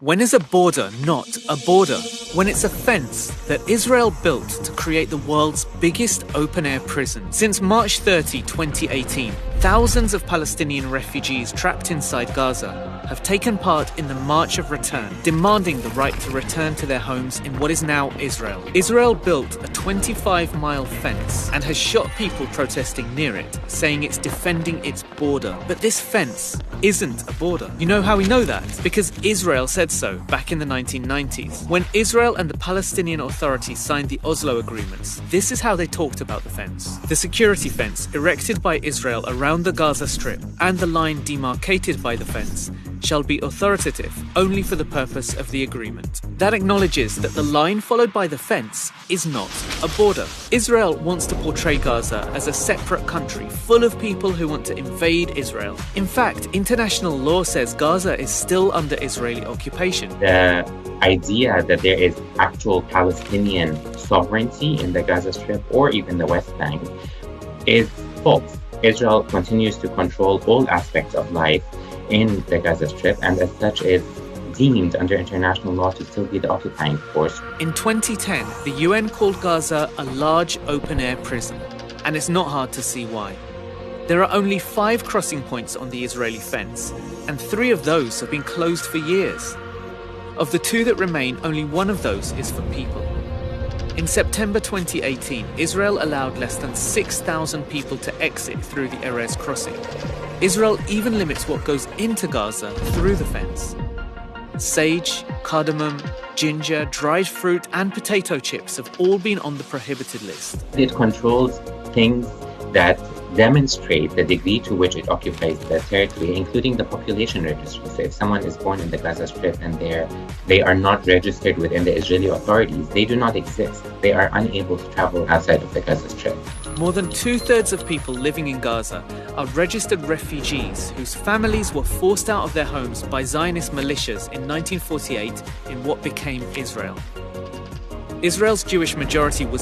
When is a border not a border? When it's a fence that Israel built to create the world's biggest open-air prison. Since March 30, 2018, thousands of Palestinian refugees trapped inside Gaza have taken part in the March of Return, demanding the right to return to their homes in what is now Israel. Israel built a 25-mile fence and has shot people protesting near it, saying it's defending its border. But this fence isn't a border. You know how we know that? Because Israel said so back in the 1990s. When Israel and the Palestinian Authority signed the Oslo agreements, this is how they talked about the fence. The security fence erected by Israel around the Gaza Strip and the line demarcated by the fence shall be authoritative only for the purpose of the agreement. That acknowledges that the line followed by the fence is not a border. Israel wants to portray Gaza as a separate country full of people who want to invade Israel. In fact, international law says Gaza is still under Israeli occupation. The idea that there is actual Palestinian sovereignty in the Gaza Strip or even the West Bank is false. Israel continues to control all aspects of life in the Gaza Strip, and as such is deemed under international law to still be the occupying force. In 2010, the UN called Gaza a large open-air prison, and it's not hard to see why. There are only 5 crossing points on the Israeli fence, and 3 of those have been closed for years. Of the 2 that remain, only 1 of those is for people. In September 2018, Israel allowed less than 6,000 people to exit through the Erez crossing. Israel even limits what goes into Gaza through the fence. Sage, cardamom, ginger, dried fruit and potato chips have all been on the prohibited list. It controls things that demonstrate the degree to which it occupies the territory, including the population registry. So if someone is born in the Gaza Strip and they are not registered within the Israeli authorities, they do not exist. They are unable to travel outside of the Gaza Strip. More than 2/3 of people living in Gaza are registered refugees whose families were forced out of their homes by Zionist militias in 1948 in what became Israel. Israel's Jewish majority was